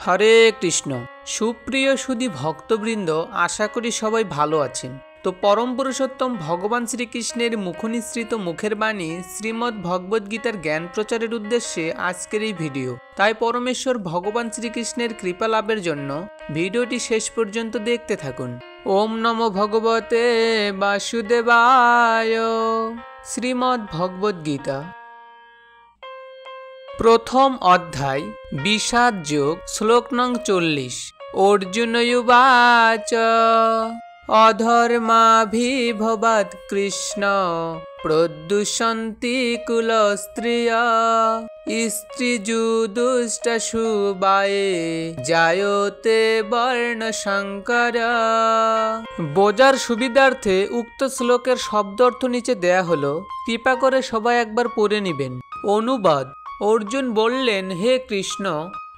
হরে কৃষ্ণ। সুপ্রিয় সুধী ভক্তবৃন্দ, আশা করি সবাই ভালো আছেন। তো পরম পুরুষোত্তম ভগবান শ্রীকৃষ্ণের মুখনিসৃত মুখের বাণী শ্রীমদ্ ভগবদ গীতার জ্ঞান প্রচারের উদ্দেশ্যে আজকের এই ভিডিও। তাই পরমেশ্বর ভগবান শ্রীকৃষ্ণের কৃপা লাভের জন্য ভিডিওটি শেষ পর্যন্ত দেখতে থাকুন। ওম নমো ভগবতে বাসুদেবায়। শ্রীমদ্ ভগবদ গীতা প্রথম অধ্যায় বিষাদ যোগ, শ্লোক নং 40। অর্জুনয়ুবাচ অধর্মাভিভবাৎ কৃষ্ণ প্রদ্যুষন্তি কুলস্ত্রিয়া স্ত্রীযুদুষ্টসুবায়ে জায়তে বর্ণসংকর। বোঝার সুবিধার্থে উক্ত শ্লোকের শব্দ অর্থ নিচে দেয়া হলো, কৃপা করে সবাই একবার পড়ে নিবেন। অনুবাদ: অর্জুন বললেন, হে কৃষ্ণ,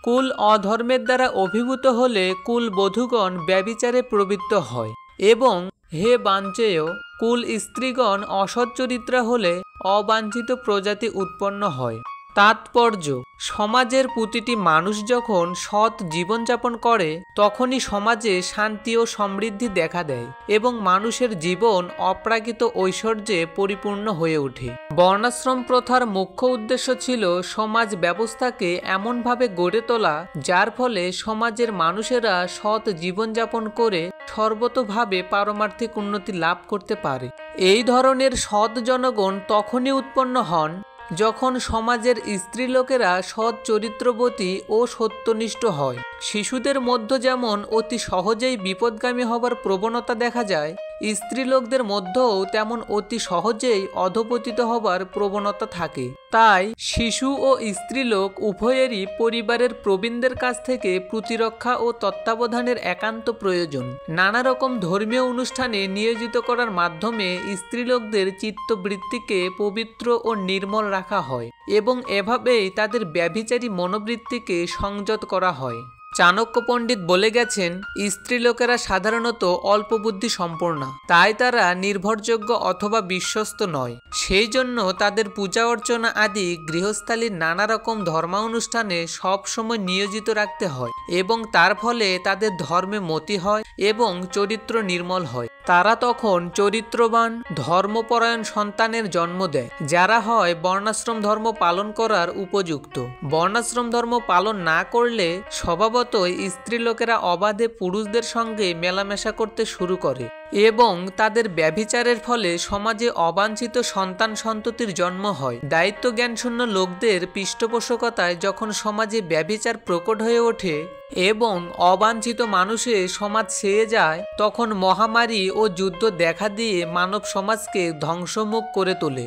কুল অধর্মের দ্বারা অভিভূত হলে কুল বধূগণ ব্যভিচারে প্রবৃত্ত হয়, এবং হে বাঞ্চেয়, কুল স্ত্রীগণ অসৎ চরিত্রা হলে অবাঞ্ছিত প্রজাতি উৎপন্ন হয়। তাৎপর্য: সমাজের প্রতিটি মানুষ যখন সৎ জীবনযাপন করে তখনই সমাজে শান্তি ও সমৃদ্ধি দেখা দেয় এবং মানুষের জীবন অপ্রাকৃত ঐশ্বর্যে পরিপূর্ণ হয়ে ওঠে। বর্ণাশ্রম প্রথার মুখ্য উদ্দেশ্য ছিল সমাজ ব্যবস্থাকে এমনভাবে গড়ে তোলা যার ফলে সমাজের মানুষেরা সৎ জীবনযাপন করে সর্বতোভাবে পারমার্থিক উন্নতি লাভ করতে পারে। এই ধরনের সৎ জনগণ তখনই উৎপন্ন হন যখন সমাজের স্ত্রীলোকেরা সৎ চরিত্রবতী ও সত্যনিষ্ঠ হয়। শিশুদের মধ্যে যেমন অতি সহজেই বিপদগামী হবার প্রবণতা দেখা যায়, স্ত্রীলোকদের মধ্যেও তেমন অতি সহজেই অধঃপতিত হবার প্রবণতা থাকে। তাই শিশু ও স্ত্রীলোক উভয়েরই পরিবারের প্রবীণদের কাছ থেকে প্রতিরক্ষা ও তত্ত্বাবধানের একান্ত প্রয়োজন। নানা রকম ধর্মীয় অনুষ্ঠানে নিয়োজিত করার মাধ্যমে স্ত্রীলোকদের চিত্তবৃত্তিকে পবিত্র ও নির্মল রাখা হয় এবং এভাবেই তাদের ব্যভিচারী মনোবৃত্তিকে সংযত করা হয়। চাণক্য পণ্ডিত বলে গেছেন, স্ত্রীলোকেরা সাধারণত অল্প বুদ্ধি সম্পন্ন, তাই তারা নির্ভরযোগ্য অথবা বিশ্বস্ত নয়। সেই জন্য তাদের পূজা অর্চনা আদি গৃহস্থালীর নানা রকম ধর্মানুষ্ঠানে সবসময় নিয়োজিত রাখতে হয় এবং তার ফলে তাদের ধর্মে মতি হয় এবং চরিত্র নির্মল হয়। তারা তখন চরিত্রবান ধর্মপরায়ণ সন্তানের জন্ম দেয়, যারা হয় বর্ণাশ্রম ধর্ম পালন করার উপযুক্ত। বর্ণাশ্রম ধর্ম পালন না করলে স্বভাবতই স্ত্রীলোকেরা অবাধে পুরুষদের সঙ্গে মেলামেশা করতে শুরু করে এবং তাদের ব্যভিচারের ফলে সমাজে অবাঞ্ছিত সন্তান সন্ততির জন্ম হয়। দায়িত্ব জ্ঞানশূন্য লোকদের পৃষ্ঠপোষকতায় যখন সমাজে ব্যভিচার প্রকট হয়ে ওঠে এবং অবাঞ্ছিত মানুষে সমাজ ছেয়ে যায়, তখন মহামারী ও যুদ্ধ দেখা দিয়ে মানব সমাজকে ধ্বংসমুখ করে তোলে।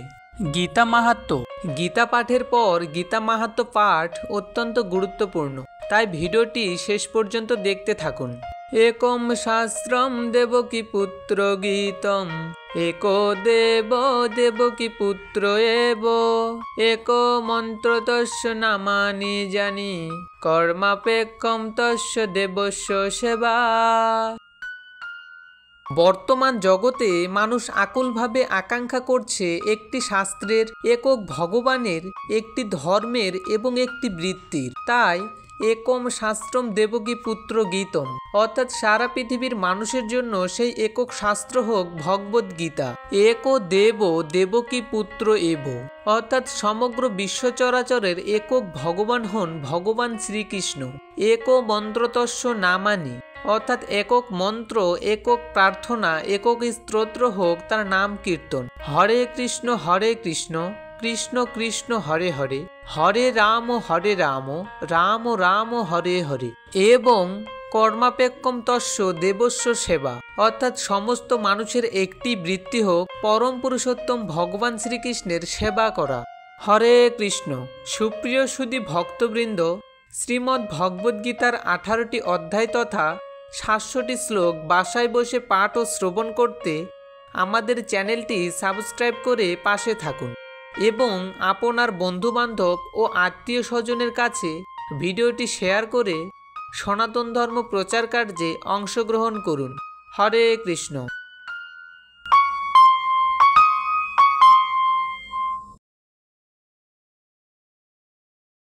গীতা মাহাত্ম্য: গীতা পাঠের পর গীতা মাহাত্ম্য পাঠ অত্যন্ত গুরুত্বপূর্ণ, তাই ভিডিওটি শেষ পর্যন্ত দেখতে থাকুন। একম শাস্ত্রম দেবকী পুত্র গীতম एको देव देवकी पुत्र एव एको मंत्र तस्य नामानि जानि कर्मापेक्षम तस्य देवस्य सेवा। বর্তমান জগতে মানুষ আকুলভাবে আকাঙ্ক্ষা করছে একটি শাস্ত্রের, একক ভগবানের, একটি ধর্মের এবং একটি বৃত্তির। তাই একম শাস্ত্রম দেবকী পুত্র গীতম, অর্থাৎ সারা পৃথিবীর মানুষের জন্য সেই একক শাস্ত্র হোক ভগবদ গীতা। একো দেব দেবকী পুত্র এব, অর্থাৎ সমগ্র বিশ্ব চরাচরের একক ভগবান হন ভগবান শ্রীকৃষ্ণ। একো মন্ত্রতস্য নামানি, অর্থাৎ একক মন্ত্র, একক প্রার্থনা, একক স্তোত্র হোক তার নাম কীর্তন। হরে কৃষ্ণ কৃষ্ণ কৃষ্ণ হরে হরে, হরে রাম রাম রাম হরে হরে, এবং কর্মাপেক্ষম তস্য দেবস্য সেবা, অর্থাৎ সমস্ত মানুষের একটি বৃত্তি হোক পরম পুরুষোত্তম ভগবান শ্রীকৃষ্ণের সেবা করা। হরে কৃষ্ণ। সুপ্রিয় সুধী ভক্তবৃন্দ, শ্রীমদ্ ভগবদ গীতার 18টি অধ্যায় তথা 700টি শ্লোক বাসায় বসে পাঠ ও শ্রবণ করতে আমাদের চ্যানেলটি সাবস্ক্রাইব করে পাশে থাকুন এবং আপনার বন্ধুবান্ধব ও আত্মীয় স্বজনের কাছে ভিডিওটি শেয়ার করে সনাতন ধর্ম প্রচার কার্যে অংশগ্রহণ করুন। হরে কৃষ্ণ।